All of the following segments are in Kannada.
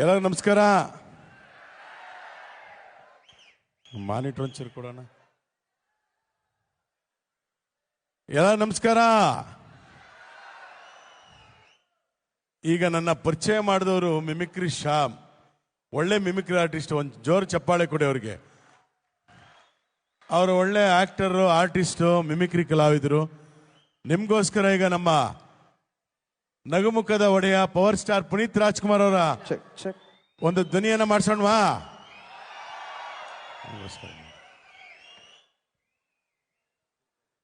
ಎಲ್ಲರೂ ನಮಸ್ಕಾರ. ಮಾನಿಟರ್ ಒಂಚೂರು ಕೊಡೋಣ. ಎಲ್ಲ ನಮಸ್ಕಾರ. ಈಗ ನನ್ನ ಪರಿಚಯ ಮಾಡಿದವರು ಮಿಮಿಕ್ರಿ ಶ್ಯಾಮ್, ಒಳ್ಳೆ ಮಿಮಿಕ್ರಿ ಆರ್ಟಿಸ್ಟ್. ಒಂದು ಜೋರು ಚಪ್ಪಾಳೆ ಕೊಡಿ ಅವ್ರಿಗೆ. ಅವರು ಒಳ್ಳೆ ಆಕ್ಟರು, ಆರ್ಟಿಸ್ಟು, ಮಿಮಿಕ್ರಿ ಕಲಾವಿದರು. ನಿಮ್ಗೋಸ್ಕರ ಈಗ ನಮ್ಮ ನಗುಮುಖದ ಒಡೆಯ ಪವರ್ ಸ್ಟಾರ್ ಪುನೀತ್ ರಾಜ್ಕುಮಾರ್ ಅವರ ಒಂದು ಧ್ವನಿಯನ್ನ ಮಾಡಿಸೋಣವಾ?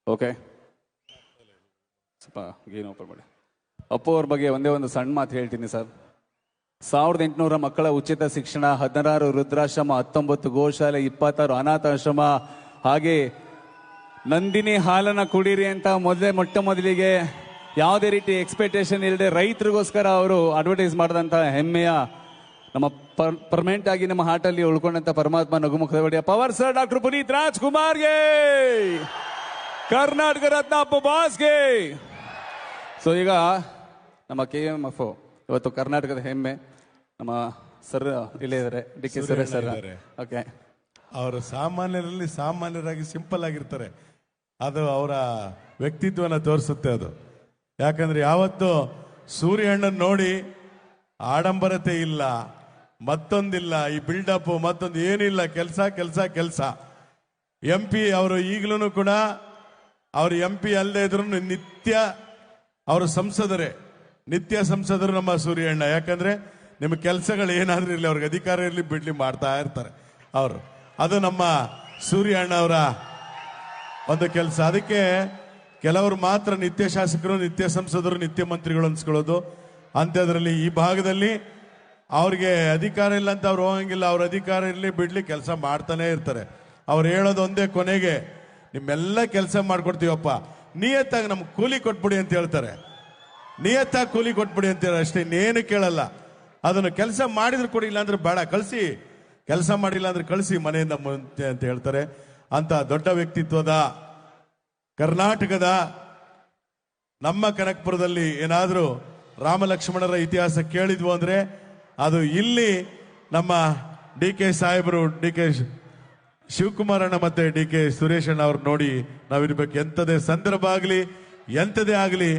ಓಕೆ, ಸ್ವಲ್ಪ ಗೇನ್ ಓಪನ್ ಮಾಡಿ. ಅಪ್ಪು ಅವ್ರ ಬಗ್ಗೆ ಒಂದೇ ಒಂದು ಸಣ್ಣ ಮಾತು ಹೇಳ್ತೀನಿ ಸರ್. 1800 ಮಕ್ಕಳ ಉಚಿತ ಶಿಕ್ಷಣ, 16 ವೃದ್ಧಾಶ್ರಮ, 19 ಗೋಶಾಲೆ, 26 ಅನಾಥಾಶ್ರಮ, ಹಾಗೆ ನಂದಿನಿ ಹಾಲನ್ನ ಕುಡೀರಿ ಅಂತ ಮೊಟ್ಟ ಮೊದಲಿಗೆ ಯಾವುದೇ ರೀತಿ ಎಕ್ಸ್ಪೆಕ್ಟೇಷನ್ ಇಲ್ಲದೆ ರೈತರಿಗೋಸ್ಕರ ಅವರು ಅಡ್ವರ್ಟೈಸ್ ಮಾಡಿದಂಥ ಹೆಮ್ಮೆಯ ನಮ್ಮ ಪರ್ಮನೆಂಟ್ ಆಗಿ ನಮ್ಮ ಹಾರ್ಟಲ್ಲಿ ಉಳ್ಕೊಂಡಂತ ಪರಮಾತ್ಮ ನಗುಮುಖದ ಒಡೆಯ ಪವರ್ ಸ್ಟಾರ್ ಡಾಕ್ಟರ್ ಪುನೀತ್ ರಾಜ್ಕುಮಾರ್ಗೆ, ಕರ್ನಾಟಕ ರತ್ನ ಅಪ್ಪು ಬಾಸ್ಗೆ. ಸೊ ಈಗ ನಮ್ಮ KMF ಇವತ್ತು ಕರ್ನಾಟಕದ ಹೆಮ್ಮೆ ನಮ್ಮ ಸರ್ ಇಲ್ಲೇ ಇದ್ದಾರೆ, DK ಸುರೇಶ್ ಸರ್. ಓಕೆ, ಅವರು ಸಾಮಾನ್ಯರಲ್ಲಿ ಸಾಮಾನ್ಯರಾಗಿ ಸಿಂಪಲ್ ಆಗಿರ್ತಾರೆ. ಅದು ಅವರ ವ್ಯಕ್ತಿತ್ವನ ತೋರಿಸುತ್ತೆ ಅದು. ಯಾಕಂದ್ರೆ ಯಾವತ್ತು ಸೂರ್ಯಣ್ಣನ್ ನೋಡಿ ಆಡಂಬರತೆ ಇಲ್ಲ, ಮತ್ತೊಂದಿಲ್ಲ, ಈ ಬಿಲ್ಡಪ್ ಮತ್ತೊಂದು ಏನಿಲ್ಲ, ಕೆಲಸ ಕೆಲಸ ಕೆಲಸ. MP ಅವರು ಈಗಲೂ ಕೂಡ ಅವರು MP ಅಲ್ಲದೆ ಇದ್ರು ನಿತ್ಯ ಅವರು ಸಂಸದರೇ, ನಿತ್ಯ ಸಂಸದರು ನಮ್ಮ ಸೂರ್ಯಣ್ಣ. ಯಾಕಂದ್ರೆ ನಿಮ್ಮ ಕೆಲಸಗಳು ಏನಾದ್ರೂ ಇರಲಿ, ಅವ್ರಿಗೆ ಅಧಿಕಾರ ಇರಲಿ ಬಿಡ್ಲಿ ಮಾಡ್ತಾ ಇರ್ತಾರೆ ಅವರು. ಅದು ನಮ್ಮ ಸೂರ್ಯಣ್ಣ ಅವರ ಒಂದು ಕೆಲಸ. ಅದಕ್ಕೆ ಕೆಲವರು ಮಾತ್ರ ನಿತ್ಯ ಶಾಸಕರು, ನಿತ್ಯ ಸಂಸದರು, ನಿತ್ಯ ಮಂತ್ರಿಗಳು ಅನ್ಸ್ಕೊಳ್ಳೋದು. ಅಂಥದ್ರಲ್ಲಿ ಈ ಭಾಗದಲ್ಲಿ ಅವ್ರಿಗೆ ಅಧಿಕಾರ ಇಲ್ಲ ಅಂತ ಅವ್ರು ಹೋಗಂಗಿಲ್ಲ. ಅವ್ರ ಅಧಿಕಾರ ಇರಲಿ ಬಿಡ್ಲಿ ಕೆಲಸ ಮಾಡ್ತಾನೆ ಇರ್ತಾರೆ. ಅವ್ರು ಹೇಳೋದು ಒಂದೇ, ಕೊನೆಗೆ ನಿಮ್ಮೆಲ್ಲ ಕೆಲಸ ಮಾಡ್ಕೊಡ್ತೀವಪ್ಪ, ನಿಯತ್ತಾಗಿ ನಮ್ಗೆ ಕೂಲಿ ಕೊಟ್ಬಿಡಿ ಅಂತ ಹೇಳ್ತಾರೆ. ನಿಯತ್ತಾಗಿ ಕೂಲಿ ಕೊಟ್ಬಿಡಿ ಅಂತಾರೆ ಅಷ್ಟೇ, ಇನ್ನೇನು ಕೇಳಲ್ಲ. ಅದನ್ನು ಕೆಲಸ ಮಾಡಿದ್ರು ಕೊಡಿ, ಇಲ್ಲಾಂದ್ರೆ ಬೇಡ ಕಳಿಸಿ, ಕೆಲಸ ಮಾಡಿಲ್ಲ ಅಂದ್ರೆ ಕಳಿಸಿ ಮನೆಯಿಂದ ಮುಂಚೆ ಅಂತ ಹೇಳ್ತಾರೆ. ಅಂತ ದೊಡ್ಡ ವ್ಯಕ್ತಿತ್ವದ ಕರ್ನಾಟಕದ ನಮ್ಮ ಕನಕಪುರದಲ್ಲಿ ಏನಾದರೂ ರಾಮ ಲಕ್ಷ್ಮಣರ ಇತಿಹಾಸ ಕೇಳಿದ್ವು ಅಂದ್ರೆ ಅದು ಇಲ್ಲಿ ನಮ್ಮ DK ಸಾಹೇಬರು, DK ಶಿವಕುಮಾರಣ್ಣ ಮತ್ತೆ DK ಸುರೇಶಣ್ಣ ಅವ್ರು ನೋಡಿ ನಾವಿರ್ಬೇಕು. ಎಂಥದೇ ಸಂದರ್ಭ ಆಗಲಿ, ಎಂಥದೇ ಆಗಲಿ,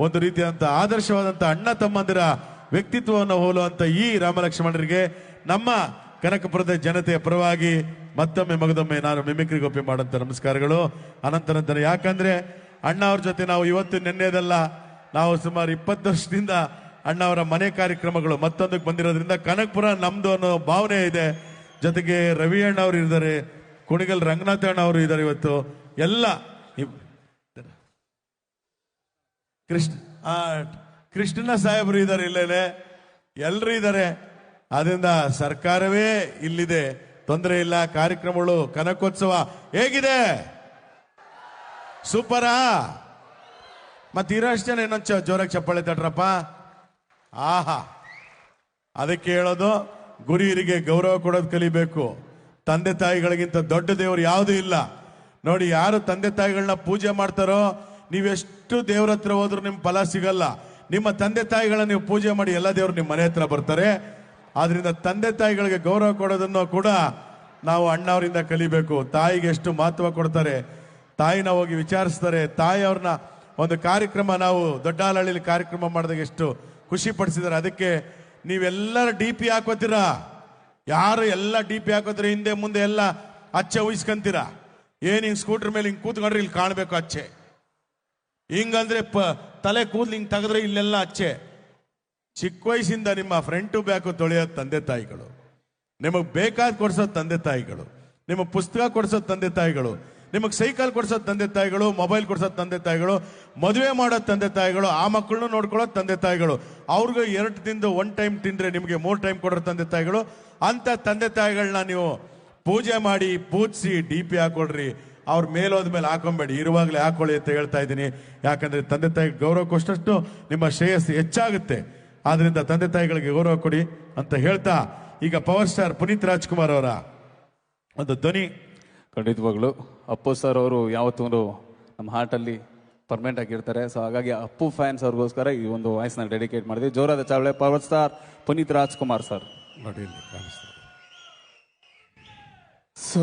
ಒಂದು ರೀತಿಯಾದಂಥ ಆದರ್ಶವಾದಂಥ ಅಣ್ಣ ತಮ್ಮಂದಿರ ವ್ಯಕ್ತಿತ್ವವನ್ನು ಹೋಲುವಂಥ ಈ ರಾಮಲಕ್ಷ್ಮಣರಿಗೆ ನಮ್ಮ ಕನಕಪುರದ ಜನತೆಯ ಪರವಾಗಿ ಮತ್ತೊಮ್ಮೆ ಮಗದೊಮ್ಮೆ ನಾನು ಮಿಮಿಕ್ರಿ ಗೋಪಿ ಮಾಡುವಂತ ನಮಸ್ಕಾರಗಳು, ಅನಂತನಂತರ. ಯಾಕಂದ್ರೆ ಅಣ್ಣ ಅವ್ರ ಜೊತೆ ನಾವು ಇವತ್ತು ನೆನ್ನೆದಲ್ಲ, ನಾವು ಸುಮಾರು 20 ವರ್ಷದಿಂದ ಅಣ್ಣ ಅವರ ಮನೆ ಕಾರ್ಯಕ್ರಮಗಳು ಮತ್ತೊಂದಕ್ಕೆ ಬಂದಿರೋದ್ರಿಂದ ಕನಕಪುರ ನಮ್ದು ಅನ್ನೋ ಭಾವನೆ ಇದೆ. ಜೊತೆಗೆ ರವಿ ಅಣ್ಣ ಅವರು ಇದ್ದಾರೆ, ಕುಣಿಗಲ್ ರಂಗನಾಥ ಅಣ್ಣ ಅವರು ಇದ್ದಾರೆ. ಇವತ್ತು ಎಲ್ಲ ಕೃಷ್ಣನ ಸಾಹೇಬರು ಇದ್ದಾರೆ, ಇಲ್ಲೇನೆ ಎಲ್ಲರೂ ಇದ್ದಾರೆ. ಅದರಿಂದ ಸರ್ಕಾರವೇ ಇಲ್ಲಿದೆ, ತೊಂದರೆ ಇಲ್ಲ. ಕಾರ್ಯಕ್ರಮಗಳು, ಕನಕೋತ್ಸವ ಹೇಗಿದೆ? ಸೂಪರಾ? ಮತ್ತೆ ಇರೋಷ್ಟು ಜನ ಇನ್ನೊಂದು ಜೋರಾಗಿ ಚಪ್ಪಾಳೆ ತಟ್ರಪ್ಪ. ಆಹಾ, ಅದಕ್ಕೆ ಹೇಳೋದು, ಗುರು ಹಿರಿಗೆ ಗೌರವ ಕೊಡೋದು ಕಲಿಬೇಕು. ತಂದೆ ತಾಯಿಗಳಿಗಿಂತ ದೊಡ್ಡ ದೇವರು ಯಾವುದೂ ಇಲ್ಲ. ನೋಡಿ, ಯಾರು ತಂದೆ ತಾಯಿಗಳನ್ನ ಪೂಜೆ ಮಾಡ್ತಾರೋ, ನೀವೆಷ್ಟು ದೇವ್ರ ಹತ್ರ ಹೋದ್ರೂ ನಿಮ್ ಫಲ ಸಿಗಲ್ಲ. ನಿಮ್ಮ ತಂದೆ ತಾಯಿಗಳನ್ನ ನೀವು ಪೂಜೆ ಮಾಡಿ ಎಲ್ಲ ದೇವರು ನಿಮ್ಮ ಮನೆ ಹತ್ರ ಬರ್ತಾರೆ. ಆದ್ರಿಂದ ತಂದೆ ತಾಯಿಗಳಿಗೆ ಗೌರವ ಕೊಡೋದನ್ನು ಕೂಡ ನಾವು ಅಣ್ಣವರಿಂದ ಕಲಿಬೇಕು. ತಾಯಿಗೆ ಎಷ್ಟು ಮಹತ್ವ ಕೊಡ್ತಾರೆ, ತಾಯಿನ ಹೋಗಿ ವಿಚಾರಿಸ್ತಾರೆ. ತಾಯಿ ಅವ್ರನ್ನ ಒಂದು ಕಾರ್ಯಕ್ರಮ, ನಾವು ದೊಡ್ಡಹಳ್ಳಿಲಿ ಕಾರ್ಯಕ್ರಮ ಮಾಡಿದಾಗ ಎಷ್ಟು ಖುಷಿ ಪಡಿಸಿದ್ದಾರೆ. ಅದಕ್ಕೆ ನೀವೆಲ್ಲರ DP ಹಾಕೋತೀರಾ, ಯಾರು ಎಲ್ಲ DP ಹಾಕೋತೀರ, ಹಿಂದೆ ಮುಂದೆ ಎಲ್ಲ ಅಚ್ಚೆ ಉಯಿಸ್ಕೊಂತೀರಾ. ಏನ್ ಹಿಂಗ್ ಸ್ಕೂಟರ್ ಮೇಲೆ ಹಿಂಗ್ ಕೂತ್ಕೊಂಡ್ರೆ ಇಲ್ಲಿ ಕಾಣಬೇಕು ಅಚ್ಚೆ, ಹಿಂಗಂದ್ರೆ ತಲೆ ಕೂದ್ಲು ಹಿಂಗ್ ತೆಗೆದ್ರೆ ಇಲ್ಲೆಲ್ಲ ಅಚ್ಚೆ. ಚಿಕ್ಕ ವಯಸ್ಸಿಂದ ನಿಮ್ಮ ಫ್ರಂಟ್ ಟು ಬ್ಯಾಕ್ ತೊಳೆಯೋದು ತಂದೆ ತಾಯಿಗಳು, ನಿಮಗ್ ಬೇಕಾದ ಕೊಡ್ಸೋದು ತಂದೆ ತಾಯಿಗಳು, ನಿಮಗ್ ಪುಸ್ತಕ ಕೊಡ್ಸೋದು ತಂದೆ ತಾಯಿಗಳು, ನಿಮಗ್ ಸೈಕಲ್ ಕೊಡ್ಸೋದು ತಂದೆ ತಾಯಿಗಳು, ಮೊಬೈಲ್ ಕೊಡ್ಸೋದು ತಂದೆ ತಾಯಿಗಳು, ಮದುವೆ ಮಾಡೋದು ತಂದೆ ತಾಯಿಗಳು, ಆ ಮಕ್ಕಳನ್ನು ನೋಡ್ಕೊಳ್ಳೋದು ತಂದೆ ತಾಯಿಗಳು. ಅವ್ರಿಗೂ 2 ತಿಂದು 1 ಟೈಮ್ ತಿಂದ್ರೆ ನಿಮಗೆ 3 ಟೈಮ್ ಕೊಡೋ ತಂದೆ ತಾಯಿಗಳು. ಅಂತ ತಂದೆ ತಾಯಿಗಳನ್ನ ನೀವು ಪೂಜೆ ಮಾಡಿ, ಪೂಜಿಸಿ DP ಹಾಕೊಳ್ರಿ. ಅವ್ರ ಮೇಲೋದ್ಮೇಲೆ ಹಾಕೊಂಬೇಡಿ, ಇರುವಾಗಲೇ ಹಾಕೊಳ್ಳಿ ಅಂತ ಹೇಳ್ತಾ ಇದ್ದೀನಿ. ಯಾಕಂದ್ರೆ ತಂದೆ ತಾಯಿ ಗೌರವ ಕೊಟ್ಟಷ್ಟು ನಿಮ್ಮ ಶ್ರೇಯಸ್ಸು ಹೆಚ್ಚಾಗುತ್ತೆ. ಆದ್ರಿಂದ ತಂದೆ ತಾಯಿಗಳಿಗೆ ಗೌರವ ಕೊಡಿ ಅಂತ ಹೇಳ್ತಾ, ಈಗ ಪವರ್ ಸ್ಟಾರ್ ಪುನೀತ್ ರಾಜ್ಕುಮಾರ್ ಅವರ ಒಂದು ಧ್ವನಿ. ಖಂಡಿತವಾಗ್ಲು ಅಪ್ಪು ಸರ್ ಅವರು ಯಾವತ್ತೂ ನಮ್ಮ ಹಾರ್ಟಲ್ಲಿ ಪರ್ಮನೆಂಟ್ ಆಗಿರ್ತಾರೆ. ಸೊ ಹಾಗಾಗಿ ಅಪ್ಪು ಫ್ಯಾನ್ಸ್ ಅವ್ರಿಗೋಸ್ಕರ ಈ ಒಂದು ವಾಯ್ಸ್ನ ಡೆಡಿಕೇಟ್ ಮಾಡಿದ್ವಿ. ಜೋರಾದ ಚಾವಳೆ power star Puneeth Rajkumar sir. ನೋಡಿ ಇಲ್ಲಿ ಕಾಣಿಸ್ತಾರೆ. ಸೊ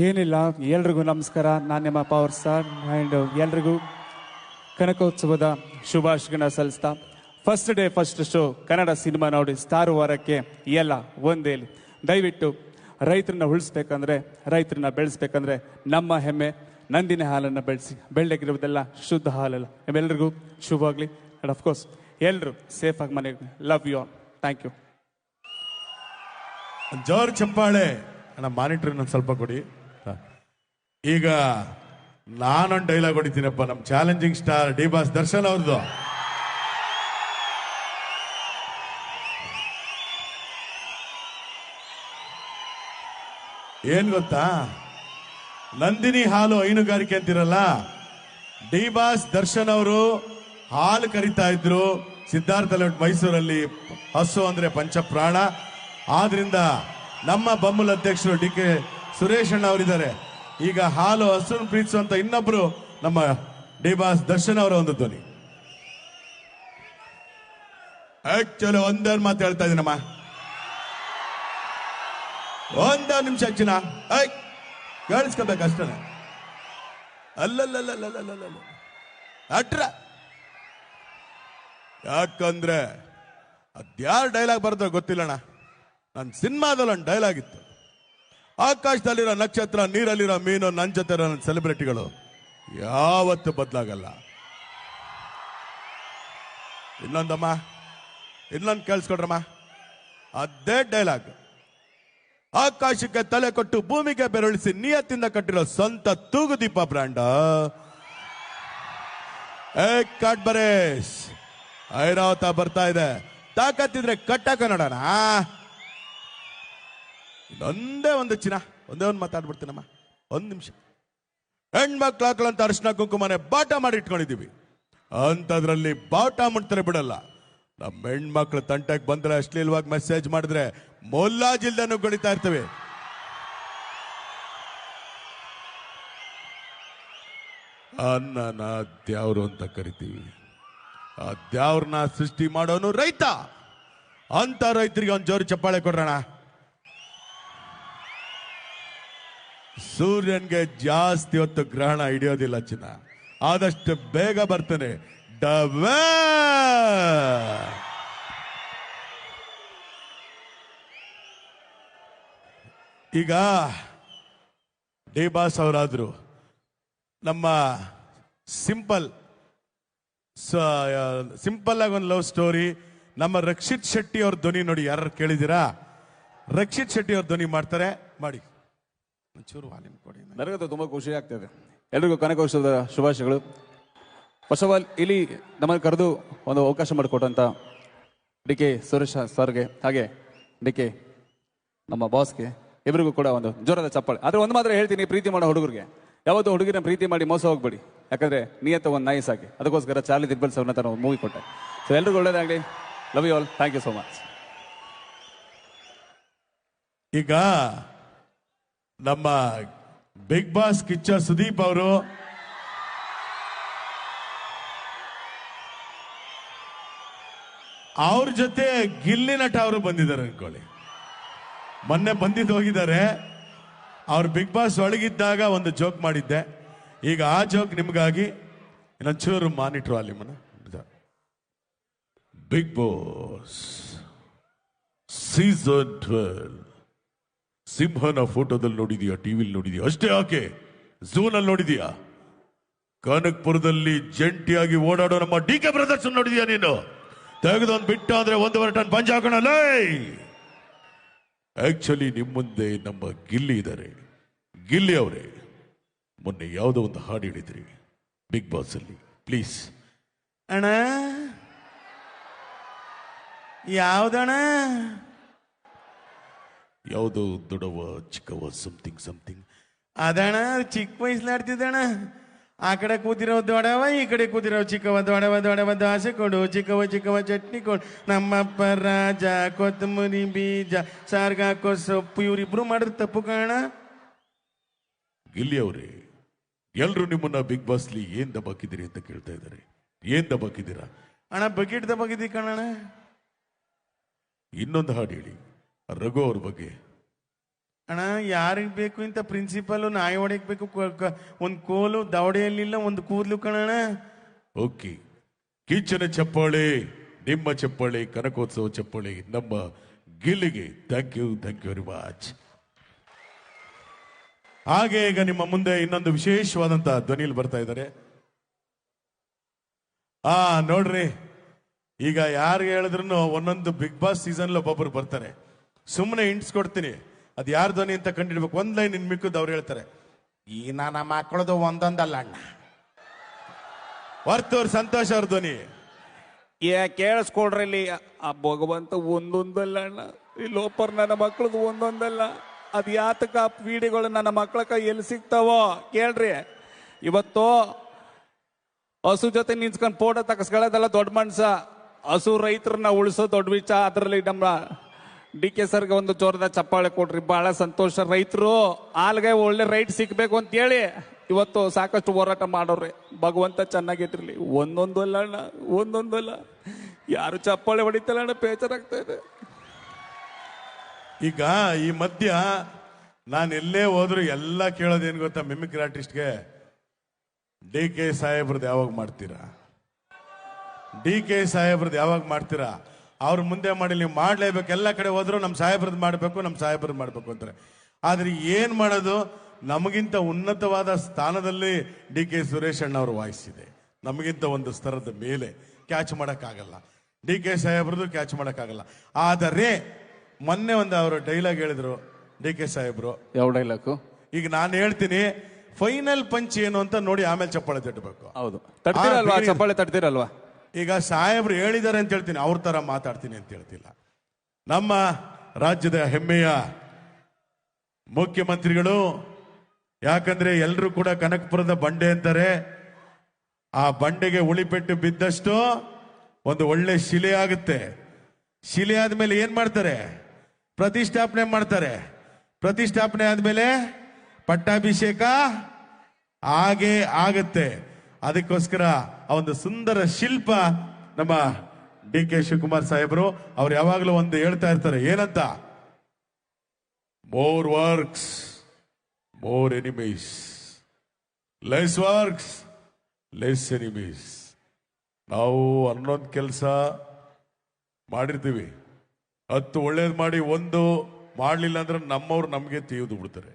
ಏನಿಲ್ಲ, ಎಲ್ರಿಗೂ ನಮಸ್ಕಾರ. ನಾನು ನಿಮ್ಮ ಪವರ್ ಸ್ಟಾರ್ ಆ್ಯಂಡ್ ಎಲ್ರಿಗೂ ಕನಕೋತ್ಸವದ ಶುಭಾಶಯಗಳನ್ನ ಸಲ್ಲಿಸ್ತಾ, first day first show Kannada cinema ನೋಡಿ ಸ್ಟಾರ್ ವಾರಕ್ಕೆ ಎಲ್ಲ ಒಂದೇಲಿ. ದಯವಿಟ್ಟು ರೈತರನ್ನ ಉಳಿಸ್ಬೇಕಂದ್ರೆ, ರೈತರನ್ನ ಬೆಳೆಸ್ಬೇಕಂದ್ರೆ ನಮ್ಮ ಹೆಮ್ಮೆ ನಂದಿನಿ ಹಾಲನ್ನು ಬೆಳೆಸಿ. ಬೆಳ್ಳಗಿರುವುದೆಲ್ಲ ಶುದ್ಧ ಹಾಲಲ್ಲ. ನಿಮ್ಮೆಲ್ಲರಿಗೂ ಶುಭವಾಗಲಿ. ಆ್ಯಂಡ್ ಅಫ್ಕೋರ್ಸ್ ಎಲ್ಲರೂ ಸೇಫಾಗಿ ಮನೆಗೆ. Love you all. Thank you. ಜೋರ್ ಚಪ್ಪಾಳೆ ಅಣ್ಣ. ಮಾನಿಟರ್ ಇನ್ನೊಂದು ಸ್ವಲ್ಪ ಕೊಡಿ. ಈಗ ನಾನೊಂದು ಡೈಲಾಗ್ ಹೊಡಿತೀನಪ್ಪ. ನಮ್ಮ challenging star D boss Darshan ಅವ್ರದ್ದು. ಏನ್ ಗೊತ್ತಾ, ನಂದಿನಿ ಹಾಲು ಹೈನುಗಾರಿಕೆ ಅಂತಿರಲ್ಲ, ಡಿ ಬಾಸ್ ದರ್ಶನ್ ಅವರು ಹಾಲು ಕರಿತಾ ಇದ್ರು ಸಿದ್ಧಾರ್ಥ ಲೇಔಟ್ ಮೈಸೂರಲ್ಲಿ. ಹಸು ಅಂದ್ರೆ ಪಂಚಪ್ರಾಣ. ಆದ್ರಿಂದ ನಮ್ಮ ಬಮ್ಮುಲ್ ಅಧ್ಯಕ್ಷರು ಡಿ ಕೆ ಸುರೇಶ್ ಅಣ್ಣ ಅವರಿದ್ದಾರೆ. ಈಗ ಹಾಲು ಹಸುನ ಪ್ರೀತಿಸುವಂತ ಇನ್ನೊಬ್ರು ನಮ್ಮ ಡಿ ಬಾಸ್ ದರ್ಶನ್ ಅವರ ಒಂದು ಧ್ವನಿ. ಆಕ್ಚುಲಿ ಒಂದೊಂದು ಮಾತು ಹೇಳ್ತಾ ಇದೀನಮ್ಮ. ಒಂದೊಂದು ನಿಮಿಷ ಚಿನ್ನ ಕೇಳಿಸ್ಕೋಬೇಕು ಅಷ್ಟೇ. ಅಲ್ಲಲ್ಲಲ್ಲಲ್ಲಲ್ಲಲ್ಲ ಅಟ್ರ. ಯಾಕಂದ್ರೆ ಅದ್ಯಾರು ಡೈಲಾಗ್ ಬರ್ತೋ ಗೊತ್ತಿಲ್ಲಣ್ಣ. ನನ್ನ ಸಿನಿಮಾದಲ್ಲಿ ಒಂದು ಡೈಲಾಗ್ ಇತ್ತು. ಆಕಾಶದಲ್ಲಿರೋ ನಕ್ಷತ್ರ, ನೀರಲ್ಲಿರೋ ಮೀನು, ನನ್ನ ಜೊತೆ ನನ್ನ ಸೆಲೆಬ್ರಿಟಿಗಳು ಯಾವತ್ತು ಬದಲಾಗಲ್ಲ. ಇನ್ನೊಂದಮ್ಮ, ಇನ್ನೊಂದು ಕೇಳಿಸ್ಕೊಡ್ರಮ್ಮ. ಅದೇ ಡೈಲಾಗ್. ಆಕಾಶಕ್ಕೆ ತಲೆ ಕೊಟ್ಟು ಭೂಮಿಗೆ ಬೆರಳಿಸಿ ನಿಯತ್ತಿಂದ ಕಟ್ಟಿರೋ ಸ್ವಂತ ತೂಗುದೀಪ ಬ್ರ್ಯಾಂಡ ಕಾಡ್ಬರೇಶ್ ಐರಾವತ ಬರ್ತಾ ಇದೆ. ತಾಕತ್ತಿದ್ರೆ ಕಟ್ಟಕ ನೋಡೋಣ. ಒಂದೇ ಒಂದು ಚಿನ್ನ, ಒಂದೇ ಒಂದು ಮಾತಾಡ್ಬಿಡ್ತೀನಮ್ಮ. ಒಂದು ನಿಮಿಷ. ಹೆಣ್ಮಕ್ಳು ಹಾಕಲಂತ ಅರಿಶಿನ ಕುಂಕುಮನೆ ಬಾಟ ಮಾಡಿ ಇಟ್ಕೊಂಡಿದೀವಿ. ಅಂತದ್ರಲ್ಲಿ ಬಾಟ ಮುಟ್ತಾರೆ ಬಿಡಲ್ಲ. ನಮ್ಮ ಹೆಣ್ಮಕ್ಳು ತಂಟಕ್ಕೆ ಬಂದ್ರೆ ಅಶ್ಲೀಲವಾಗಿ ಮೆಸೇಜ್ ಮಾಡಿದ್ರೆ ಮೊಲ್ಲಾಜಿಲ್ದನು ಗಣಿತಾ ಇರ್ತೇವೆ. ಅನ್ನನ ದ್ಯಾವ್ರು ಅಂತ ಕರಿತೀವಿ. ಆ ದ್ಯಾವ್ರನ್ನ ಸೃಷ್ಟಿ ಮಾಡೋನು ರೈತ. ಅಂತ ರೈತರಿಗೆ ಒಂದು ಜೋರು ಚಪ್ಪಾಳೆ ಕೊಡ್ರೋಣ. ಸೂರ್ಯನ್ಗೆ ಜಾಸ್ತಿ ಹೊತ್ತು ಗ್ರಹಣ ಹಿಡಿಯೋದಿಲ್ಲ ಚಿನ್ನ. ಆದಷ್ಟು ಬೇಗ ಬರ್ತೇನೆ. ಈಗ ಡಿ ಬಾಸ್ ಅವರಾದ್ರು ನಮ್ಮ ಸಿಂಪಲ್ ಆಗಿ ಒಂದು ಲವ್ ಸ್ಟೋರಿ. ನಮ್ಮ ರಕ್ಷಿತ್ ಶೆಟ್ಟಿ ಅವ್ರ ಧ್ವನಿ ನೋಡಿ. ಯಾರು ಕೇಳಿದ್ದೀರಾ? ರಕ್ಷಿತ್ ಶೆಟ್ಟಿ ಅವ್ರ ಧ್ವನಿ ಮಾಡ್ತಾರೆ, ಮಾಡಿ. ಒಂಚೂರು ವಾಲ್ಯೂಮ್ ಕೊಡಿ. ನನಗಂತೂ ತುಂಬಾ ಖುಷಿ ಆಗ್ತದೆ. ಎಲ್ರಿಗೂ ಕನಕೋತ್ಸವದ ಶುಭಾಶಯಗಳು. ಫಸ್ಟ್ ಆಫ್ ಆಲ್ ಇಲ್ಲಿ ನಮ್ಮನ್ನು ಕರೆದು ಒಂದು ಅವಕಾಶ ಮಾಡಿಕೊಟ್ಟಂತ ಡಿ ಕೆ ಸುರೇಶ್ ಸರ್ಗೆ, ಹಾಗೆ ಡಿ ಕೆ ನಮ್ಮ ಬಾಸ್ಗೆ, ಇಬ್ಬರಿಗೂ ಕೂಡ ಒಂದು ಜೋರಾದ ಚಪ್ಪಾಳೆ. ಆದ್ರೆ ಒಂದು ಮಾತ್ರ ಹೇಳ್ತೀನಿ, ಪ್ರೀತಿ ಮಾಡೋ ಹುಡುಗರಿಗೆ ಯಾವತ್ತೂ ಹುಡುಗಿನ ಪ್ರೀತಿ ಮಾಡಿ ಮೋಸ ಹೋಗ್ಬೇಡಿ. ಯಾಕಂದ್ರೆ ನಿಯತ್ತ ಒಂದು ನೈಸ್ ಆಗಿ. ಅದಕ್ಕೋಸ್ಕರ ಚಾರ್ಲಿ ದಿಬ್ಬಲ್ಸ್ ಅವ್ರನ್ನ ತರ ಒಂದು ಮೂವಿ ಕೊಟ್ಟೆ. ಸೊ ಎಲ್ರಿಗೂ ಒಳ್ಳೇದಾಗಲಿ. Love you all. Thank you so much. ಈಗ ನಮ್ಮ ಬಿಗ್ ಬಾಸ್ ಕಿಚ್ಚ ಸುದೀಪ್ ಅವರು ಅವ್ರ ಜೊತೆ ಗಿಲ್ಲಿ ನಟ ಅವರು ಬಂದಿದ್ದಾರೆ ಅನ್ಕೊಳ್ಳಿ. ಮೊನ್ನೆ ಬಂದಿದ್ದು ಹೋಗಿದ್ದಾರೆ. ಅವ್ರು ಬಿಗ್ ಬಾಸ್ ಒಳಗಿದ್ದಾಗ ಒಂದು ಜೋಕ್ ಮಾಡಿದ್ದೆ. ಈಗ ಆ ಜೋಕ್ ನಿಮ್ಗಾಗಿ ಇನ್ನೊಂಚೂರು ಮಾನಿಟ್ರು ಅಲ್ಲಿ ಮನ. ಬಿಗ್ ಬಾಸ್ ಸೀಸನ್ 12 ಸಿಂಹನ ಫೋಟೋದಲ್ಲಿ ನೋಡಿದೀಯಾ, ಟಿವಿಲಿ ನೋಡಿದೀಯಾ ಅಷ್ಟೇ, ಯಾಕೆ ಝೂನಲ್ಲಿ ನೋಡಿದೀಯಾ, ಕನಕ್ಪುರದಲ್ಲಿ ಜಂಟಿಯಾಗಿ ಓಡಾಡೋ ನಮ್ಮ ಡಿ ಕೆ ಬ್ರದರ್ಸ್ ನೋಡಿದೀಯಾ ನೀನು? ತೆಗೆದೊಂದು ಬಿಟ್ಟ ಅಂದ್ರೆ 1.5 ಟನ್ ಪಂಚ ಹಾಕೋಣಲ್ಲ. ಆಕ್ಚುಲಿ ನಿಮ್ಮ ಮುಂದೆ ನಮ್ಮ ಗಿಲ್ಲಿ ಇದ್ದಾರೆ. ಗಿಲ್ಲಿ ಅವರೇ, ಮೊನ್ನೆ ಯಾವುದೋ ಒಂದು ಹಾಡು ಹೇಳಿದ್ರಿ ಬಿಗ್ ಬಾಸ್ ಅಲ್ಲಿ. ಪ್ಲೀಸ್ ಅಣ್ಣ, ಯಾವ್ದಣ್ಣ? ಯಾವುದೋ ದೊಡ್ಡವ ಚಿಕ್ಕವ ಸಮಥಿಂಗ್ ಸಮಥಿಂಗ್ ಅದಣ್ಣ. ಚಿಕ್ಕ ವಯಸ್ಸಲಾಡ್ತಿದ್ದಣ್ಣ. ಆ ಕಡೆ ಕೂತಿರೋ ದೊಡವ, ಈ ಕಡೆ ಕೂತಿರೋ ಚಿಕ್ಕವ. ದೊಡವ ದೊಡವ ದಾಸೆ ಕೊಡು, ಚಿಕ್ಕವ ಚಿಕ್ಕವ ಚಟ್ನಿ ಕೊಡು, ನಮ್ಮಪ್ಪ ರಾಜ ಕೊತ್ತಂಬರಿ ಬೀಜ ಸಾರ್ಗ ಹಾಕೋ ಸೊಪ್ಪು. ಇವರಿಬ್ರು ಮಾಡಿದ್ರೆ ತಪ್ಪು ಕಾಣ. ಗಿಲ್ಲಿ ಅವರೇ, ಎಲ್ರು ನಿಮ್ಮನ್ನ ಬಿಗ್ ಬಾಸ್ಲಿ ಏನ್ ದಬಾಕಿದ್ದೀರಿ ಅಂತ ಕೇಳ್ತಾ ಇದ್ದಾರೆ. ಏನ್ ದಬಾಕಿದ್ದೀರಾ? ಅಣ್ಣ ಬಕೆಟ್ ದಬಾಕಿದ್ದೀವಿ ಕಣಣ್ಣ. ಇನ್ನೊಂದು ಹಾಡು ಹೇಳಿ ರಘು ಅವ್ರ ಬಗ್ಗೆ. ಅಣ್ಣ ಯಾರಿಗೆ ಬೇಕು ಇಂಥ ಪ್ರಿನ್ಸಿಪಲ್ ನಾಯಿ ಹೊಡೆಯಕ್ ಬೇಕು, ಒಂದು ಕೋಲು ದವಡೆಯಲ್ಲಿಲ್ಲ, ಒಂದು ಕೂದಲು ಕಣಣ್ಣ. ಓಕೆ, ಕಿಚ್ಚನ ಚಪ್ಪಾಳೆ, ನಿಮ್ಮ ಚಪ್ಪಾಳೆ, ಕನಕೋತ್ಸವ ಚಪ್ಪಾಳೆ ನಮ್ಮ ಗಿಲ್ಲಿಗೆ. Thank you very much. ಹಾಗೆ ಈಗ ನಿಮ್ಮ ಮುಂದೆ ಇನ್ನೊಂದು ವಿಶೇಷವಾದಂತಹ ಧ್ವನಿಯಲ್ಲಿ ಬರ್ತಾ ಇದ್ದಾರೆ. ನೋಡ್ರಿ, ಈಗ ಯಾರಿಗೆ ಹೇಳಿದ್ರು ಒಂದೊಂದು ಬಿಗ್ ಬಾಸ್ ಸೀಸನ್ ಒಬ್ಬೊಬ್ರು ಬರ್ತಾರೆ. ಸುಮ್ಮನೆ ಹಿಂಟ್ಸ್ ಕೊಡ್ತೀನಿ, ಅದು ಯಾರ ಧ್ವನಿ ಅಂತ ಕಂಡಿಡ್ಬೇಕು. ಒಂದ್ ಲೈನ್ ಇನ್ ಮಿಕ್ಕದ್ದು ಅವ್ರು ಹೇಳ್ತಾರೆ, ಈ ನನ್ನ ಮಕ್ಕಳದು ಒಂದೊಂದಲ್ಲ ಅಣ್ಣ. ವರ್ತೂರ್ ಸಂತೋಷ್ ಅವ್ರ ಧ್ವನಿ. ಕೇಳಿಸ್ಕೊಡ್ರಿ, ಇಲ್ಲಿ ಆ ಭಗವಂತ ಒಂದೊಂದಲ್ಲ ಅಣ್ಣ, ಈ ಲೋಪರ್ ನನ್ನ ಮಕ್ಕಳದು ಒಂದೊಂದಲ್ಲ. ಅದು ಯಾತಕ ಪೀಡಿಗಳು ನನ್ನ ಮಕ್ಕಳ ಕೈ ಎಲ್ಲಿ ಸಿಗ್ತಾವೋ ಕೇಳ್ರಿ. ಇವತ್ತು ಹಸು ಜೊತೆ ನಿಂತ್ಕೊಂಡು ಫೋಟೋ ತಗಸ್ಕೊಳ್ಳೋದೆಲ್ಲ ದೊಡ್ಡ ಮನ್ಸ, ಹಸು ರೈತರನ್ನ ಉಳಿಸೋ ದೊಡ್ಡ ವಿಚಾರ. ಅದರಲ್ಲಿ ನಮ್ಮ DK ಸರ್ಗೆ ಒಂದು ಜೋರದ ಚಪ್ಪಾಳೆ ಕೊಡ್ರಿ, ಬಹಳ ಸಂತೋಷ. ರೈತರು ಹಾಲ್ಗೆ ಒಳ್ಳೆ ರೈಟ್ ಸಿಗ್ಬೇಕು ಅಂತ ಹೇಳಿ ಇವತ್ತು ಸಾಕಷ್ಟು ಹೋರಾಟ ಮಾಡೋರಿ. ಭಗವಂತ ಚೆನ್ನಾಗಿಟ್ಟಿರ್ಲಿ. ಒಂದೊಂದು ಅಲ್ಲ ಅಣ್ಣ, ಒಂದೊಂದು ಅಲ್ಲ. ಯಾರು ಚಪ್ಪಾಳೆ ಹೊಡಿತಲ್ಲ ಅಣ್ಣ, ಬೇಜಾರಾಗ್ತಾ ಇದೆ. ಈಗ ಈ ಮಧ್ಯ ನಾನು ಎಲ್ಲೇ ಹೋದ್ರು ಎಲ್ಲ ಕೇಳೋದೇನು ಗೊತ್ತಾ, ಮಿಮಿಕ್ರಿ ಆರ್ಟಿಸ್ಟ್ಗೆ DK ಸಾಹೇಬ್ರದ್ದು ಯಾವಾಗ ಮಾಡ್ತೀರಾ, DK ಸಾಹೇಬ್ರದ್ದು ಯಾವಾಗ ಮಾಡ್ತೀರಾ? ಅವ್ರ ಮುಂದೆ ಮಾಡಿ, ನೀವು ಮಾಡ್ಲೇಬೇಕು. ಎಲ್ಲ ಕಡೆ ಹೋದ್ರು ನಮ್ಮ ಸಾಹೇಬ್ರದ್ದು ಮಾಡಬೇಕು, ನಮ್ಮ ಸಾಹೇಬ್ರದ್ದು ಮಾಡಬೇಕು ಅಂತಾರೆ. ಆದ್ರೆ ಏನ್ ಮಾಡೋದು, ನಮಗಿಂತ ಉನ್ನತವಾದ ಸ್ಥಾನದಲ್ಲಿ DK ಸುರೇಶ್ ಅಣ್ಣ ಅವ್ರ ವಾಯ್ಸ್ ಇದೆ. ನಮಗಿಂತ ಒಂದು ಸ್ತರದ ಮೇಲೆ ಕ್ಯಾಚ್ ಮಾಡೋಕ್ಕಾಗಲ್ಲ. DK ಸಾಹೇಬ್ರದ್ದು ಕ್ಯಾಚ್ ಮಾಡೋಕ್ಕಾಗಲ್ಲ. ಆದರೆ ಮೊನ್ನೆ ಒಂದು ಅವರು ಡೈಲಾಗ್ ಹೇಳಿದ್ರು DK ಸಾಹೇಬ್ರು. ಯಾವ ಡೈಲಾಗು? ಈಗ ನಾನು ಹೇಳ್ತೀನಿ, ಫೈನಲ್ ಪಂಚ್ ಏನು ಅಂತ ನೋಡಿ ಆಮೇಲೆ ಚಪ್ಪಾಳೆ ತಟ್ಟಬೇಕು. ಹೌದು, ತಡ್ತೀರಲ್ವಾ? ಚಪ್ಪಾಳೆ ತಡ್ತೀರಲ್ವಾ? ಈಗ ಸಾಹೇಬ್ರು ಹೇಳಿದ್ದಾರೆ ಅಂತ ಹೇಳ್ತೀನಿ, ಅವ್ರ ತರ ಮಾತಾಡ್ತೀನಿ ಅಂತ ಹೇಳ್ತಿಲ್ಲ. ನಮ್ಮ ರಾಜ್ಯದ ಹೆಮ್ಮೆಯ ಮುಖ್ಯಮಂತ್ರಿಗಳು, ಯಾಕಂದ್ರೆ ಎಲ್ಲರೂ ಕೂಡ ಕನಕಪುರದ ಬಂಡೆ ಅಂತಾರೆ. ಆ ಬಂಡೆಗೆ ಉಳಿಪೆಟ್ಟು ಬಿದ್ದಷ್ಟು ಒಂದು ಒಳ್ಳೆ ಶಿಲೆ ಆಗುತ್ತೆ. ಶಿಲೆ ಆದ್ಮೇಲೆ ಏನ್ ಮಾಡ್ತಾರೆ? ಪ್ರತಿಷ್ಠಾಪನೆ ಮಾಡ್ತಾರೆ. ಪ್ರತಿಷ್ಠಾಪನೆ ಆದ್ಮೇಲೆ ಪಟ್ಟಾಭಿಷೇಕ ಹಾಗೆ ಆಗತ್ತೆ. ಅದಕ್ಕೋಸ್ಕರ ಆ ಒಂದು ಸುಂದರ ಶಿಲ್ಪ ನಮ್ಮ DK ಶಿವಕುಮಾರ್ ಸಾಹೇಬರು ಅವ್ರು ಯಾವಾಗಲೂ ಒಂದು ಹೇಳ್ತಾ ಇರ್ತಾರೆ, ಏನಂತ? More works more enemies, less works less enemies. ನಾವು 11 ಕೆಲಸ ಮಾಡಿರ್ತೀವಿ, 10 ಒಳ್ಳೇದು ಮಾಡಿ 1 ಮಾಡಲಿಲ್ಲ ಅಂದ್ರೆ ನಮ್ಮವ್ರು ನಮಗೆ ತೆಗೆದು ಬಿಡ್ತಾರೆ.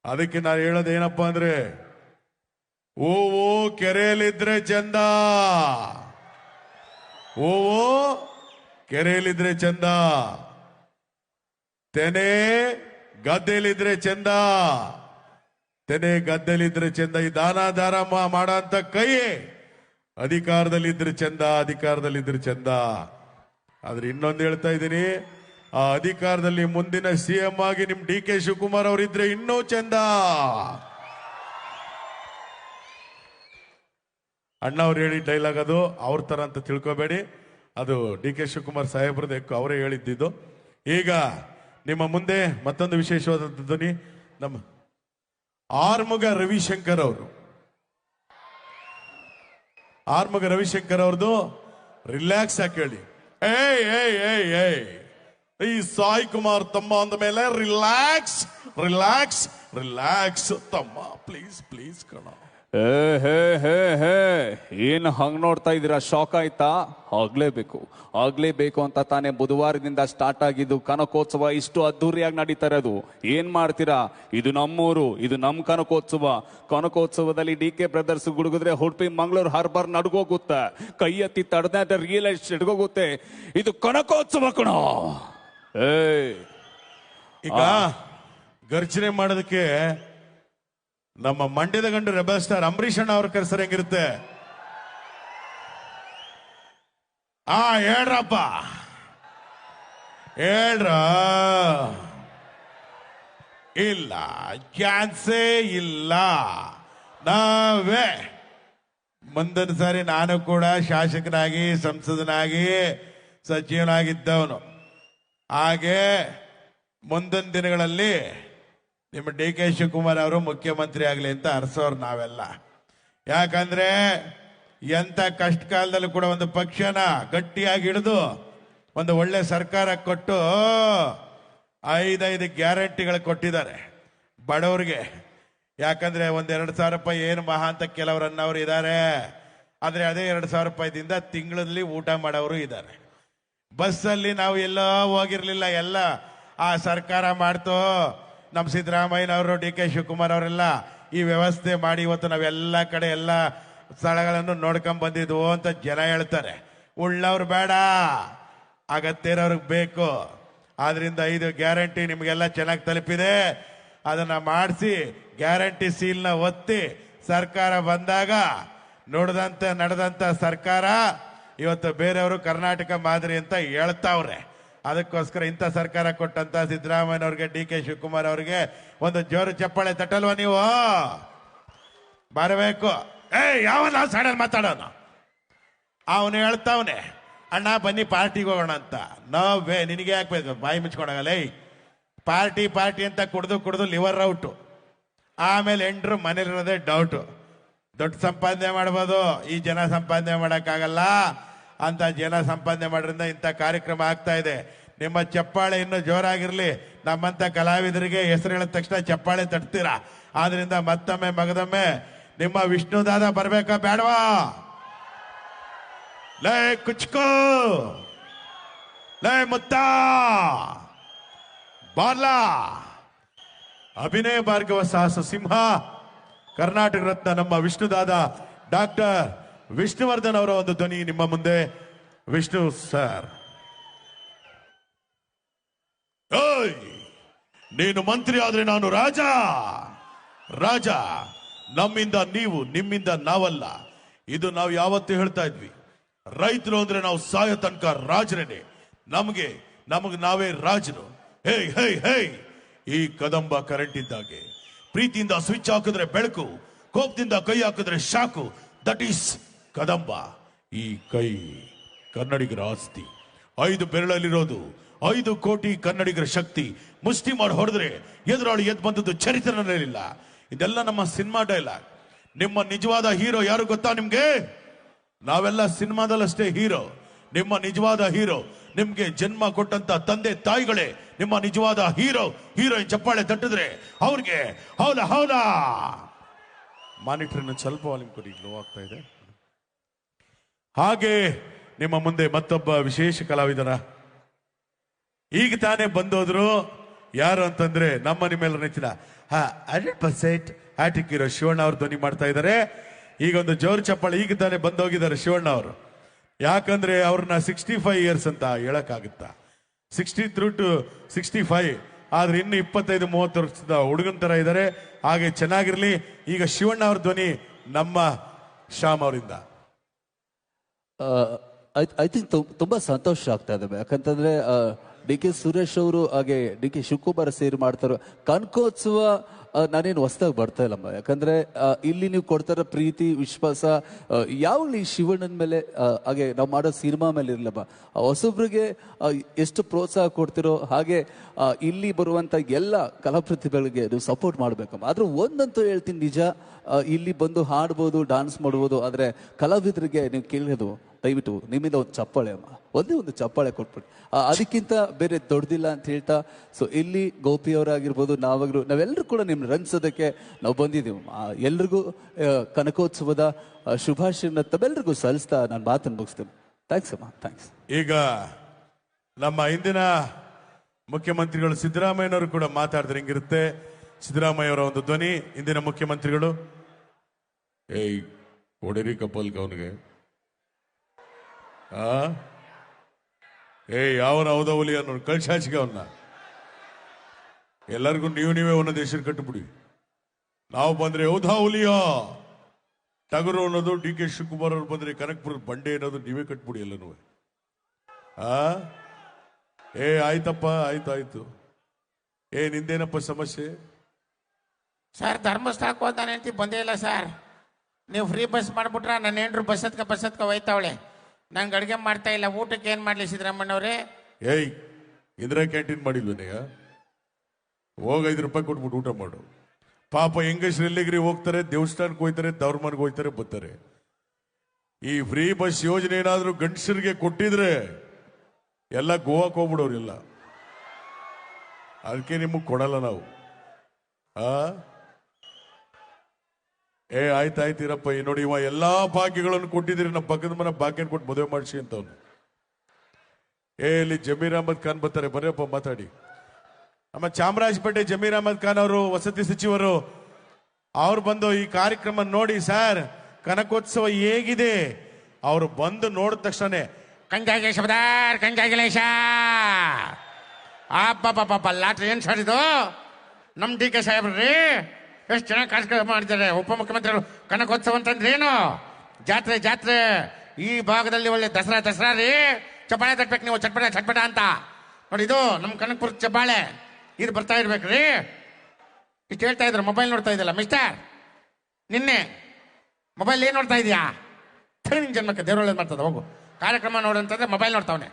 ಅದಕ್ಕೆ ನಾನು ಹೇಳೋದು ಏನಪ್ಪಾ ಅಂದ್ರೆ, ಓವೋ ಕೆರೆಯಲ್ಲಿದ್ರೆ ಚಂದ, ಓವೋ ಕೆರೆಯಲ್ಲಿದ್ರೆ ಚಂದ, ತೆನೆ ಗದ್ದೆಲಿದ್ರೆ ಚಂದ, ತೆನೆ ಗದ್ದೆಲಿದ್ರೆ ಚಂದ. ಈ ದಾನ ಮಾಡೋ ಅಂತ ಕೈ ಅಧಿಕಾರದಲ್ಲಿದ್ರೆ ಚಂದ, ಅಧಿಕಾರದಲ್ಲಿದ್ರೆ ಚಂದ. ಆದ್ರೆ ಇನ್ನೊಂದು ಹೇಳ್ತಾ ಇದ್ದೀನಿ, ಆ ಅಧಿಕಾರದಲ್ಲಿ ಮುಂದಿನ CM ಆಗಿ ನಿಮ್ DK ಶಿವಕುಮಾರ್ ಅವರಿದ್ರೆ ಇನ್ನೂ ಚಂದ. ಅಣ್ಣ ಅವ್ರು ಹೇಳಿ ಡೈಲಾಗ್, ಅದು ಅವ್ರ ತರ ಅಂತ ತಿಳ್ಕೊಬೇಡಿ, ಅದು DK ಶಿವಕುಮಾರ್ ಸಾಹೇಬ್ರದ್ದು, ಅವರೇ ಹೇಳಿದ್ದು. ಈಗ ನಿಮ್ಮ ಮುಂದೆ ಮತ್ತೊಂದು ವಿಶೇಷವಾದ ಧ್ವನಿ, ನಮ್ಮ ಆರ್ಮುಗ ರವಿಶಂಕರ್ ಅವರು. ಆರ್ಮುಗ ರವಿಶಂಕರ್ ಅವ್ರದ್ದು ರಿಲ್ಯಾಕ್ಸ್ ಆಗಿ ಹೇಳಿ. ಏಯ್ ಏಯ್ ಏಯ್ ಏಯ್, ಈ ಸಾಯಿ ಕುಮಾರ್ ತಮ್ಮ ಅಂದ ಮೇಲೆ ರಿಲ್ಯಾಕ್ಸ್ ರಿಲ್ಯಾಕ್ಸ್ ರಿಲ್ಯಾಕ್ಸ್ ತಮ್ಮ, ಪ್ಲೀಸ್ ಪ್ಲೀಸ್ ಕಣ. ಏನ್ ಹಂಗ್ ನೋಡ್ತಾ ಇದೀರಾ? ಶಾಕ್ ಆಯ್ತಾ? ಆಗ್ಲೇಬೇಕು ಅಂತ ತಾನೇ ಬುಧವಾರದಿಂದ ಸ್ಟಾರ್ಟ್ ಆಗಿದ್ದು ಕನಕೋತ್ಸವ ಇಷ್ಟು ಅದ್ದೂರಿಯಾಗಿ ನಡೀತಾ ಇರೋದು. ಏನ್ ಮಾಡ್ತೀರಾ? ಇದು ನಮ್ಮೂರು, ಇದು ನಮ್ ಕನಕೋತ್ಸವ. ಕನಕೋತ್ಸವದಲ್ಲಿ DK ಬ್ರದರ್ಸ್ ಗುಡುಗಿದ್ರೆ ಉಡುಪಿ ಮಂಗಳೂರು ಹಾರ್ಬರ್ ನಡ್ಗೋಗುತ್ತೆ, ಕೈ ಎತ್ತಿ ತಡೆದ ರಿಯಲ್ ಎಸ್ಟೇಟ್ ಹೋಗುತ್ತೆ. ಇದು ಕನಕೋತ್ಸವ ಕಣ. ಈಗ ಗರ್ಜನೆ ಮಾಡೋದಕ್ಕೆ ನಮ್ಮ ಮಂಡ್ಯದ ಗಂಡು ರೆಬಲ್ ಸ್ಟಾರ್ ಅಂಬರೀಷ್ ಅಣ್ಣ ಅವ್ರ ಕರೆಸರ್ ಹೆಂಗಿರುತ್ತೆ? ಹೇಳ್ರಪ್ಪ, ಹೇಳ್ರ. ಇಲ್ಲ, ಚಾನ್ಸೇ ಇಲ್ಲ. ನಾವೇ ಮುಂದಿನ ಸಾರಿ ನಾನು ಕೂಡ ಶಾಸಕನಾಗಿ, ಸಂಸದನಾಗಿ, ಸಚಿವನಾಗಿದ್ದವನು. ಹಾಗೆ ಮುಂದಿನ ದಿನಗಳಲ್ಲಿ ನಿಮ್ಮ ಡಿ ಕೆ ಶಿವಕುಮಾರ್ ಅವರು ಮುಖ್ಯಮಂತ್ರಿ ಆಗಲಿ ಅಂತ ಹರ್ಸೋರು ನಾವೆಲ್ಲ. ಯಾಕಂದ್ರೆ ಎಂತ ಕಷ್ಟ ಕಾಲದಲ್ಲೂ ಕೂಡ ಒಂದು ಪಕ್ಷನ ಗಟ್ಟಿಯಾಗಿ ಹಿಡಿದು ಒಂದು ಒಳ್ಳೆ ಸರ್ಕಾರ ಕೊಟ್ಟು 5 ಗ್ಯಾರಂಟಿಗಳು ಕೊಟ್ಟಿದ್ದಾರೆ ಬಡವರಿಗೆ. ಯಾಕಂದ್ರೆ 2,000 ರೂಪಾಯಿ ಏನು ಮಹಾ ಅಂತ ಕೆಲವರು ಅನ್ನೋರು ಇದ್ದಾರೆ. ಆದ್ರೆ ಅದೇ 2,000 ರೂಪಾಯಿದಿಂದ ತಿಂಗಳಲ್ಲಿ ಊಟ ಮಾಡೋರು ಇದ್ದಾರೆ. ಬಸ್ಸಲ್ಲಿ ನಾವು ಎಲ್ಲೋ ಹೋಗಿರ್ಲಿಲ್ಲ, ಎಲ್ಲ ಆ ಸರ್ಕಾರ ಮಾಡ್ತು. ನಮ್ಮ ಸಿದ್ದರಾಮಯ್ಯನವರು, ಡಿ ಕೆ ಶಿವಕುಮಾರ್ ಅವರೆಲ್ಲ ಈ ವ್ಯವಸ್ಥೆ ಮಾಡಿ ಇವತ್ತು ನಾವೆಲ್ಲ ಕಡೆ ಎಲ್ಲ ಸ್ಥಳಗಳನ್ನು ನೋಡ್ಕೊಂಡ್ ಬಂದಿದ್ವು ಅಂತ ಜನ ಹೇಳ್ತಾರೆ. ಉಳ್ಳವ್ರು ಬೇಡ, ಅಗತ್ಯ ಇರೋರ್ಗೆ ಬೇಕು. ಆದ್ರಿಂದ 5 ಗ್ಯಾರಂಟಿ ನಿಮಗೆಲ್ಲ ಚೆನ್ನಾಗಿ ತಲುಪಿದೆ. ಅದನ್ನ ಮಾಡಿಸಿ ಗ್ಯಾರಂಟಿ ಸೀಲ್ನ ಒತ್ತಿ ಸರ್ಕಾರ ಬಂದಾಗ ನಡೆದಂತ ಸರ್ಕಾರ ಇವತ್ತು ಬೇರೆಯವರು ಕರ್ನಾಟಕ ಮಾದರಿ ಅಂತ ಹೇಳ್ತಾವ್ರೆ. ಅದಕ್ಕೋಸ್ಕರ ಇಂಥ ಸರ್ಕಾರ ಕೊಟ್ಟಂತ ಸಿದ್ದರಾಮಯ್ಯನವ್ರಿಗೆ, ಡಿ ಕೆ ಶಿವಕುಮಾರ್ ಅವ್ರಿಗೆ ಒಂದು ಜೋರು ಚಪ್ಪಾಳೆ ತಟ್ಟಲ್ವಾ ನೀವು? ಬರಬೇಕು. ಯಾವನ ಸಡನ್ ಮಾತಾಡೋನು, ಅವನು ಹೇಳ್ತಾವನೆ ಅಣ್ಣ ಬನ್ನಿ ಪಾರ್ಟಿಗೆ ಹೋಗೋಣ ಅಂತ. ನೋವೇ ನಿನಗೆ ಯಾಕೆ ಬಾಯಿ ಮುಚ್ಕೊಂಡಾಗಲ್ಲ. ಪಾರ್ಟಿ ಅಂತ ಕುಡ್ದು ಲಿವರ್ ಔಟು. ಆಮೇಲೆ ಎಂಡ್ರು ಮನೇಲಿರೋದೇ ಡೌಟು. ದೊಡ್ಡ ಸಂಪಾದನೆ ಮಾಡ್ಬೋದು, ಈ ಜನ ಸಂಪಾದನೆ ಮಾಡೋಕ್ಕಾಗಲ್ಲ ಅಂತ ಜನ ಸಂಪಾದನೆ ಮಾಡೋದ್ರಿಂದ ಇಂಥ ಕಾರ್ಯಕ್ರಮ ಆಗ್ತಾ ಇದೆ. ನಿಮ್ಮ ಚಪ್ಪಾಳೆ ಇನ್ನೂ ಜೋರಾಗಿರ್ಲಿ. ನಮ್ಮಂತ ಕಲಾವಿದರಿಗೆ ಹೆಸರು ಹೇಳಿದ ತಕ್ಷಣ ಚಪ್ಪಾಳೆ ತಟ್ತೀರಾ. ಆದ್ರಿಂದ ಮತ್ತೊಮ್ಮೆ ಮಗದೊಮ್ಮೆ ನಿಮ್ಮ ವಿಷ್ಣುದಾದ ಬರ್ಬೇಕಾ ಬೇಡವಾ? ಲೇ ಕುಚ್ಕೋ, ಲೇ ಮುತ್ತ ಬಾರ್ಲಾ. ಅಭಿನಯ ಭಾರ್ಗವ ಸಾಹಸ ಸಿಂಹ, ಕರ್ನಾಟಕ ರತ್ನ ನಮ್ಮ ವಿಷ್ಣುದಾದ ಡಾಕ್ಟರ್ ವಿಷ್ಣುವರ್ಧನ್ ಅವರ ಒಂದು ಧ್ವನಿ ನಿಮ್ಮ ಮುಂದೆ. ವಿಷ್ಣು ಸರ್. ಓಯ್, ನೀನು ಮಂತ್ರಿ ಆದ್ರೆ ನಾನು ರಾಜ. ರಾಜ ನಮ್ಮಿಂದ ನೀವು, ನಿಮ್ಮಿಂದ ನಾವಲ್ಲ. ಇದು ನಾವು ಯಾವತ್ತೂ ಹೇಳ್ತಾ ಇದ್ವಿ. ರೈತರು ಅಂದ್ರೆ ನಾವು ಸಾಯೋ ತನಕ ರಾಜರೇನೆ. ನಮಗೆ ನಾವೇ ರಾಜರು. ಹೇ ಹೇ ಹೇ, ಈ ಕದಂಬ ಕರೆಂಟ್ ಇದ್ದಾಗೆ. ಪ್ರೀತಿಯಿಂದ ಸ್ವಿಚ್ ಹಾಕಿದ್ರೆ ಬೆಳಕು, ಕೋಪದಿಂದ ಕೈ ಹಾಕಿದ್ರೆ ಶಾಕು. That is Kadamba. ಈ ಕೈ ಕನ್ನಡಿಗರ ಆಸ್ತಿ. 5 ಬೆರಳಲ್ಲಿರೋದು 5 ಕೋಟಿ ಕನ್ನಡಿಗರ ಶಕ್ತಿ. ಮುಷ್ಟಿ ಮಾಡಿ ಹೊಡೆದ್ರೆ ಎದುರಾಳಿ ಎದ್ದು ಬಂದದ್ದು ಚರಿತ್ರೆನಲ್ಲಿಲ್ಲ. ಇದೆಲ್ಲ ನಮ್ಮ ಸಿನಿಮಾ ಡೈಲಾಗ್. ನಿಮ್ಮ ನಿಜವಾದ ಹೀರೋ ಯಾರು ಗೊತ್ತಾ ನಿಮ್ಗೆ? ನಾವೆಲ್ಲ ಸಿನಿಮಾದಲ್ಲಷ್ಟೇ ಹೀರೋ. ನಿಮ್ಮ ನಿಜವಾದ ಹೀರೋ, ನಿಮ್ಗೆ ಜನ್ಮ ಕೊಟ್ಟಂತ ತಂದೆ ತಾಯಿಗಳೇ ನಿಮ್ಮ ನಿಜವಾದ ಹೀರೋ. ಹೀರೋಯಿನ್ ಚಪ್ಪಾಳೆ ತಟ್ಟಿದ್ರೆ ಅವ್ರಿಗೆ ಹೌದಾ. ಮಾನಿಟರ್ ಸ್ವಲ್ಪ ವಾಲ್ಯೂಮ್ ಕೊಡಿ, ಲೋ ಆಗ್ತಾ ಇದೆ. ಹಾಗೆ ನಿಮ್ಮ ಮುಂದೆ ಮತ್ತೊಬ್ಬ ವಿಶೇಷ ಕಲಾವಿದರ ಈಗ ತಾನೇ ಬಂದೋದ್ರು. ಯಾರು ಅಂತಂದ್ರೆ ನಮ್ಮ ನಿಮ್ಮೆಲ್ಲರ ನೆಚ್ಚಿನ 100% ಹ್ಯಾಟ್ರಿಕ್ ಹೀರೋ ಶಿವಣ್ಣ ಅವರು ಧ್ವನಿ ಮಾಡ್ತಾ ಇದ್ದಾರೆ. ಈಗ ಒಂದು ಜೋರು ಚಪ್ಪಾಳೆ. ಈಗ ತಾನೇ ಬಂದೋಗಿದ್ದಾರೆ ಶಿವಣ್ಣ ಅವರು. ಯಾಕಂದ್ರೆ ಅವ್ರನ್ನ 65 ಇಯರ್ಸ್ ಅಂತ ಹೇಳಕ್ಕಾಗುತ್ತಾ? 63 to 65. ಆದ್ರೆ ಇನ್ನು 25-30 ವರ್ಷದ ಹುಡುಗನ ತರ ಇದ್ದಾರೆ. ಹಾಗೆ ಚೆನ್ನಾಗಿರ್ಲಿ. ಈಗ ಶಿವಣ್ಣ ಅವ್ರ ಧ್ವನಿ ನಮ್ಮ ಶ್ಯಾಮ್ ಅವರಿಂದ. ಐ ಥಿಂಕ್ ತುಂಬಾ ಸಂತೋಷ ಆಗ್ತಾ ಇದೆ. ಯಾಕಂತಂದ್ರೆ ಡಿ ಕೆ ಸುರೇಶ್ ಅವರು ಹಾಗೆ ಡಿ ಕೆ ಶಿವಕುಮಾರ್ ಸೇರಿ ಮಾಡ್ತಾರೋ ಕನಕೋತ್ಸವ. ನಾನೇನು ಹೊಸದಾಗಿ ಬರ್ತಾ ಇಲ್ಲಮ್ಮ. ಯಾಕಂದ್ರೆ ಇಲ್ಲಿ ನೀವು ಕೊಡ್ತಾರ ಪ್ರೀತಿ, ವಿಶ್ವಾಸ ಯಾವಾಗಲೂ ಈ ಶಿವಣ್ಣನ ಮೇಲೆ ಹಾಗೆ ನಾವು ಮಾಡೋ ಸಿನಿಮಾ ಮೇಲೆ ಇರಲಮ್ಮ. ಹೊಸೊಬ್ರಿಗೆ ಎಷ್ಟು ಪ್ರೋತ್ಸಾಹ ಕೊಡ್ತಿರೋ ಹಾಗೆ ಇಲ್ಲಿ ಬರುವಂತ ಎಲ್ಲ ಕಲಾಪ್ರತಿಭೆಗಳಿಗೆ ನೀವು ಸಪೋರ್ಟ್ ಮಾಡ್ಬೇಕಮ್ಮ. ಆದ್ರೆ ಒಂದಂತೂ ಹೇಳ್ತೀನಿ, ನಿಜ, ಇಲ್ಲಿ ಬಂದು ಹಾಡ್ಬೋದು, ಡಾನ್ಸ್ ಮಾಡ್ಬೋದು. ಆದ್ರೆ ಕಲಾವಿದರಿಗೆ ನೀವು ಕೇಳೋದು ದಯವಿಟ್ಟು ನಿಮ್ಮಿಂದ ಒಂದು ಚಪ್ಪಾಳೆ ಅಮ್ಮ, ಒಂದೇ ಒಂದು ಚಪ್ಪಾಳೆ ಕೊಟ್ಬಿಡಿ. ಅದಕ್ಕಿಂತ ಬೇರೆ ದೊಡ್ಡದಿಲ್ಲ ಅಂತ ಹೇಳ್ತಾ, ಸೊ ಇಲ್ಲಿ ಗೋಪಿ ಅವರಾಗಿರ್ಬೋದು, ನಾವೆಲ್ಲರೂ ಕೂಡ ನಿಮ್ನ ರಂಜಿಸೋದಕ್ಕೆ ನಾವು ಬಂದಿದ್ದೀವಿ. ಎಲ್ರಿಗೂ ಕನಕೋತ್ಸವದ ಶುಭಾಶಯ ತಮ್ಮೆಲ್ಲರಿಗೂ ಸಲ್ಲಿಸ್ತಾ ನಾನು ಮಾತನ್ನು ಮುಗಿಸ್ತೇನೆ. ಥ್ಯಾಂಕ್ಸ್ ಅಮ್ಮ, ಥ್ಯಾಂಕ್ಸ್. ಈಗ ನಮ್ಮ ಹಿಂದಿನ ಮುಖ್ಯಮಂತ್ರಿಗಳು ಸಿದ್ದರಾಮಯ್ಯನವರು ಕೂಡ ಮಾತಾಡಿದ್ರೆ ಹಿಂಗಿರುತ್ತೆ. ಸಿದ್ದರಾಮಯ್ಯ ಅವರ ಒಂದು ಧ್ವನಿ. ಹಿಂದಿನ ಮುಖ್ಯಮಂತ್ರಿಗಳು. ಏಯ್ ಹೊಡಿರಿ ಕಪಲ್ಗೆ ಅವನಿಗೆ. ಯಾವನ ಹೌದವಲಿ ಅನ್ನೋ ಕಳ್ಸಾಚಿಗೆ ಅವನ್ನ. ಎಲ್ಲರಿಗೂ ನೀವೇ ಒಂದೊಂದು ಹೆಸರು ಕಟ್ಟಬಿಡಿ. ನಾವು ಬಂದ್ರೆ ಹೌದಾ ಹುಲಿಯ ಟಗರು ಅನ್ನೋದು, ಡಿ ಕೆ ಶಿವಕುಮಾರ್ ಅವ್ರು ಬಂದ್ರೆ ಕನಕಪುರದ ಬಂಡೆ ಅನ್ನೋದು ನೀವೇ ಕಟ್ಬಿಡಿ ಎಲ್ಲನೂ. ಆಯ್ತಪ್ಪ, ಆಯ್ತು. ನಿಂದೇನಪ್ಪ ಸಮಸ್ಯೆ? ಸರ್, ಧರ್ಮಸ್ಥಳಕ್ಕೆ ಹೋದ ನನ್ನ ಹೆಂಡತಿ ಬಂದೇ ಇಲ್ಲ ಸರ್. ನೀವು ಫ್ರೀ ಬಸ್ ಮಾಡ್ಬಿಟ್ರ ನನ್ನ ಹೆಂಡ್ರು ಬಸ್ಸತ್ಕ ಹೋಯ್ತಾವಳೆ. ನಂಗೆ ಅಡುಗೆ ಮಾಡ್ತಾ ಇಲ್ಲ. ಊಟಕ್ಕೆ ಏನು ಮಾಡಲಿ ಸಿದ್ದರಾಮಣ್ಣವ್ರೆ? ಇಂದಿರಾ ಕ್ಯಾಂಟೀನ್ ಮಾಡಿಲ್ವೇನೆಯ? ಹೋಗಿ 5 ರೂಪಾಯಿ ಕೊಟ್ಬಿಟ್ಟು ಊಟ ಮಾಡು. ಪಾಪ ಹೆಂಗಸ್ರು ಎಲ್ಲಿಗ್ರಿ ಹೋಗ್ತಾರೆ, ದೇವಸ್ಥಾನಕ್ಕೆ ಹೋಗ್ತಾರೆ, ತವ್ರ ಮನೆಗೆ ಹೋಗ್ತಾರೆ, ಬರ್ತಾರೆ. ಈ ಫ್ರೀ ಬಸ್ ಯೋಜನೆ ಏನಾದ್ರೂ ಗಂಡಸರಿಗೆ ಕೊಟ್ಟಿದ್ರೆ ಎಲ್ಲ ಗೋವಾಕ್ಕೆ ಹೋಗ್ಬಿಡೋರಿಲ್ಲ. ಅದಕ್ಕೆ ನಿಮಗೆ ಕೊಡಲ್ಲ ನಾವು. ಆಯ್ತಾಯ್ತಿರಪ್ಪ. ನೋಡಿ, ಇವ ಎಲ್ಲಾ ಭಾಗ್ಯಗಳನ್ನು ಕೊಟ್ಟಿದ್ದೀರಿ. ನಮ್ಮ ಪಕ್ಕದ ಮನೆ ಭಾಗ್ಯನ ಕೊಟ್ಟು ಮದುವೆ ಮಾಡಿಸಿ ಅಂತವ್ನು. ಇಲ್ಲಿ ಜಮೀರ್ ಅಹಮದ್ ಖಾನ್ ಬರ್ತಾರೆ, ಬರ್ರಪ್ಪ ಮಾತಾಡಿ. ನಮ್ಮ ಚಾಮರಾಜಪೇಟೆ ಜಮೀರ್ ಅಹಮದ್ ಖಾನ್ ಅವರು ವಸತಿ ಸಚಿವರು, ಅವ್ರು ಬಂದು ಈ ಕಾರ್ಯಕ್ರಮ ನೋಡಿ ಸರ್ ಕನಕೋತ್ಸವ ಹೇಗಿದೆ, ಅವರು ಬಂದು ನೋಡಿದ ತಕ್ಷಣ ಕಂಗ್ರಾಚುಲೇಷನ್ ಅಬ್ಬಬ್ಬಬ್ಬ ಲಾಟ್ರಿ ಏನ್ ಸರ್ ಇದು. ನಮ್ಮ ಡಿ ಕೆ ಸಾಹೇಬ್ರಿ ಎಷ್ಟು ಚೆನ್ನಾಗಿ ಕಾರ್ಯಕ್ರಮ ಮಾಡಿದ್ದಾರೆ. ಉಪಮುಖ್ಯಮಂತ್ರಿಗಳು ಕನಕೋತ್ಸವ ಅಂತಂದ್ರೆ ಏನು? ಜಾತ್ರೆ ಜಾತ್ರೆ. ಈ ಭಾಗದಲ್ಲಿ ಒಳ್ಳೆ ದಸರಾ ರೀ. ಚಪ್ಪಾಳೆ ತಟ್ಬೇಕು ನೀವು, ಚಟ್ಪಟ ಅಂತ ನೋಡಿ. ಇದು ನಮ್ಮ ಕನಕಪುರ ಚಪ್ಪಾಳೆ, ಇದು ಬರ್ತಾ ಇರ್ಬೇಕ್ರಿ. ಇಷ್ಟು ಹೇಳ್ತಾ ಇದ್ರು, ಮೊಬೈಲ್ ನೋಡ್ತಾ ಇದ್ದಲ್ಲ ಮಿಸ್ಟರ್. ನಿನ್ನೆ ಮೊಬೈಲ್ ಏನ್ ನೋಡ್ತಾ ಇದೀಯಾ? ನಿನ್ ಜನ್ಮಕ್ಕೆ ದೇವ್ರ ಒಳ್ಳೇದು ಮಾಡ್ತದ. ಹೋಗು ಕಾರ್ಯಕ್ರಮ ನೋಡು ಅಂತಂದ್ರೆ ಮೊಬೈಲ್ ನೋಡ್ತಾವನೆ.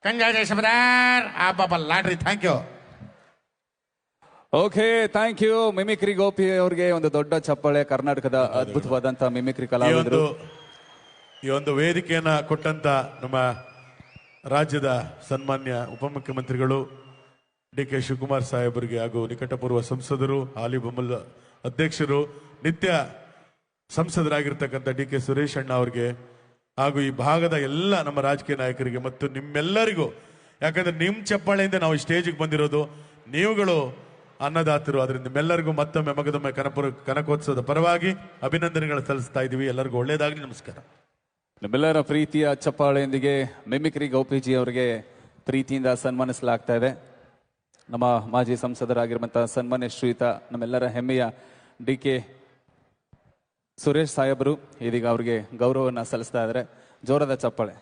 ಕಂಗ್ರಾಚುಲೇಷನ್ ಅಬ್ಬಬ್ಬ lottery. Thank you. Okay, thank you. Mimicry Gopi ಅವ್ರಿಗೆ ಒಂದು ದೊಡ್ಡ ಚಪ್ಪಾಳೆ. ಕರ್ನಾಟಕದ ಅದ್ಭುತವಾದಂತಹ ಮಿಮಿಕ್ರಿ ಕಲಾವಿದರು. ಈ ಒಂದು ವೇದಿಕೆಯನ್ನ ಕೊಟ್ಟಂತ ನಮ್ಮ ರಾಜ್ಯದ ಸನ್ಮಾನ್ಯ ಉಪಮುಖ್ಯಮಂತ್ರಿಗಳು ಡಿ ಕೆ ಶಿವಕುಮಾರ್ ಸಾಹೇಬರಿಗೆ ಹಾಗೂ ನಿಕಟಪೂರ್ವ ಸಂಸದರು, ಹಾಲಿ ಬೊಮ್ಮಲ ಅಧ್ಯಕ್ಷರು, ನಿತ್ಯ ಸಂಸದರಾಗಿರ್ತಕ್ಕಂಥ ಡಿ ಕೆ ಸುರೇಶ್ ಅಣ್ಣ ಅವರಿಗೆ ಹಾಗೂ ಈ ಭಾಗದ ಎಲ್ಲ ನಮ್ಮ ರಾಜಕೀಯ ನಾಯಕರಿಗೆ ಮತ್ತು ನಿಮ್ಮೆಲ್ಲರಿಗೂ, ಯಾಕಂದ್ರೆ ನಿಮ್ ಚಪ್ಪಾಳೆಯಿಂದ ನಾವು ಸ್ಟೇಜಿಗೆ ಬಂದಿರೋದು. ನೀವುಗಳು ಅನ್ನದಾತರು. ಅದರಿಂದ ನಿಮ್ಮೆಲ್ಲರಿಗೂ ಮತ್ತೊಮ್ಮೆ ಮಗದೊಮ್ಮೆ ಕನಕೋತ್ಸವದ ಪರವಾಗಿ ಅಭಿನಂದನೆಗಳು ಸಲ್ಲಿಸ್ತಾ ಇದ್ದೀವಿ. ಎಲ್ಲರಿಗೂ ಒಳ್ಳೇದಾಗಲಿ. ನಮಸ್ಕಾರ. ನಮ್ಮೆಲ್ಲರ ಪ್ರೀತಿಯ ಚಪ್ಪಾಳೆಯೊಂದಿಗೆ ಮಿಮಿಕ್ರಿ ಗೋಪಿಜಿ ಅವರಿಗೆ ಪ್ರೀತಿಯಿಂದ ಸನ್ಮಾನಿಸಲಾಗ್ತಾ ಇದೆ. ನಮ್ಮ ಮಾಜಿ ಸಂಸದರಾಗಿರುವಂತಹ ಸನ್ಮಾನ್ಯ ಶ್ರೀಯುತ ನಮ್ಮೆಲ್ಲರ ಹೆಮ್ಮೆಯ ಡಿ ಕೆ ಸುರೇಶ್ ಸಾಹೇಬರು ಇದೀಗ ಅವರಿಗೆ ಗೌರವವನ್ನು ಸಲ್ಲಿಸ್ತಾ ಇದ್ದಾರೆ. ಜೋರದ ಚಪ್ಪಾಳೆ.